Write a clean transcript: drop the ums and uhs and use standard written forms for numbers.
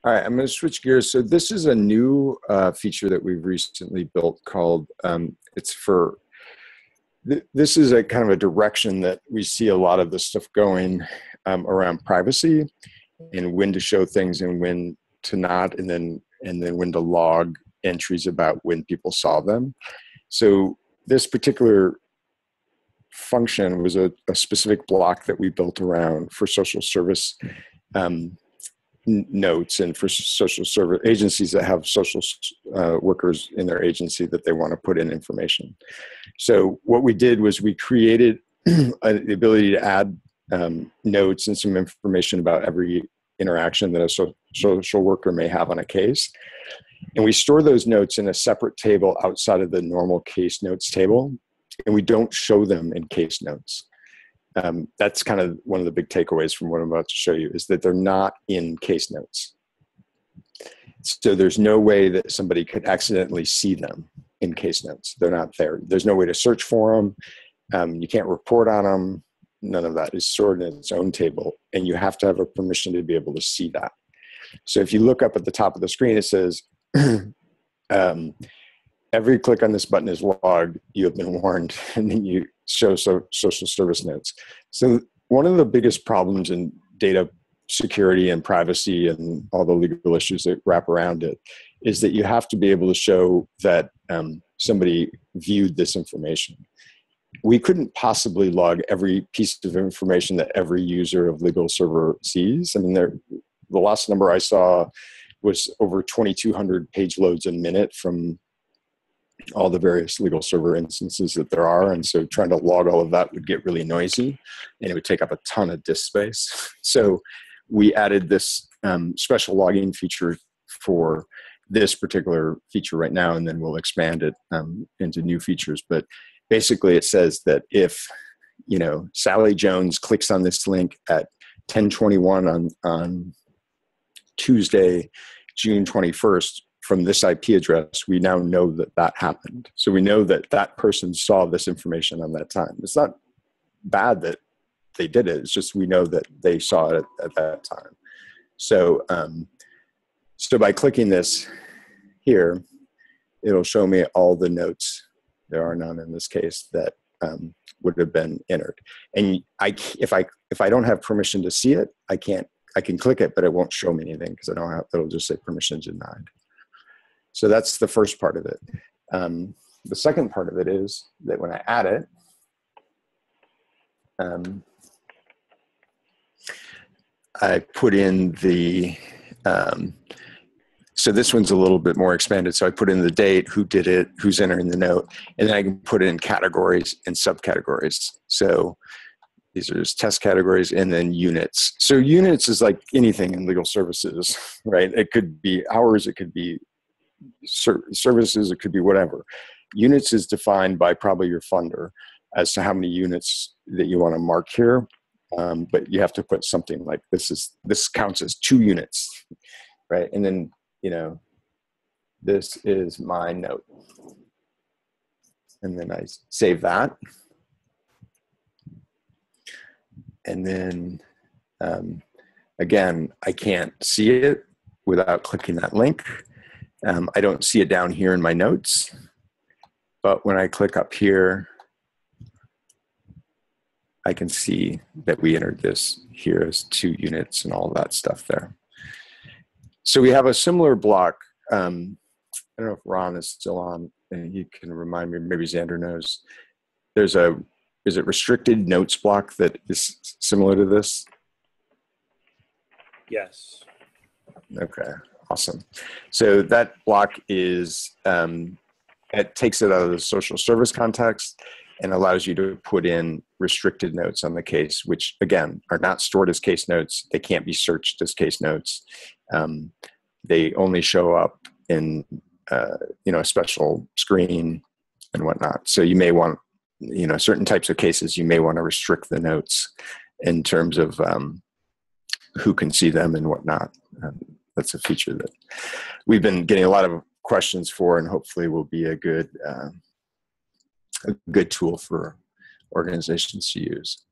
All right, I'm going to switch gears. So this is a new feature that we've recently built called, it's for, this is a kind of a direction that we see a lot of the stuff going around privacy and when to show things and when to not, and then when to log entries about when people saw them. So this particular function was a specific block that we built around for social service notes and for social service agencies that have social workers in their agency that they want to put in information. So what we did was we created the ability to add notes and some information about every interaction that a social worker may have on a case. And we store those notes in a separate table outside of the normal case notes table, and we don't show them in case notes. That's kind of one of the big takeaways from what I'm about to show you, is that they're not in case notes. So there's no way that somebody could accidentally see them in case notes. They're not there. There's no way to search for them. You can't report on them. None of that is stored in its own table, and you have to have a permission to be able to see that. So if you look up at the top of the screen, it says, every click on this button is logged. You have been warned, and then you show social service notes. So one of the biggest problems in data security and privacy and all the legal issues that wrap around it is that you have to be able to show that somebody viewed this information. We couldn't possibly log every piece of information that every user of Legal Server sees. I mean, the last number I saw was over 2,200 page loads a minute from all the various Legal Server instances that there are. And so trying to log all of that would get really noisy, and it would take up a ton of disk space. So we added this special logging feature for this particular feature right now, and then we'll expand it into new features. But basically it says that if, Sally Jones clicks on this link at 10:21 on Tuesday, June 21st, from this IP address, we now know that that happened. So we know that that person saw this information on that time. It's not bad that they did it. It's just we know that they saw it at that time. So, so by clicking this here, it'll show me all the notes. There are none in this case that would have been entered. And if I don't have permission to see it, I can click it, but it won't show me anything because it'll just say permission denied. So that's the first part of it. The second part of it is that when I add it, I put in the, so this one's a little bit more expanded. So I put in the date, who did it, who's entering the note, and then I can put it in categories and subcategories. So these are just test categories and then units. So units is like anything in legal services, right? It could be hours, it could be services, it could be whatever. Units is defined by probably your funder as to how many units that you want to mark here. But you have to put something like this counts as 2 units, right? And then, this is my note. And then I save that. And then, again, I can't see it without clicking that link. I don't see it down here in my notes. But when I click up here, I can see that we entered this here as 2 units and all that stuff there. So we have a similar block. I don't know if Ron is still on, and he can remind me, maybe Xander knows. There's is it restricted notes block that is similar to this? Yes. Okay, awesome. So that block is, it takes it out of the social service context and allows you to put in restricted notes on the case, which again, are not stored as case notes. They can't be searched as case notes. They only show up in, a special screen and whatnot. So you may want, certain types of cases, you may want to restrict the notes in terms of who can see them and whatnot. That's a feature that we've been getting a lot of questions for, and hopefully will be a good tool for organizations to use.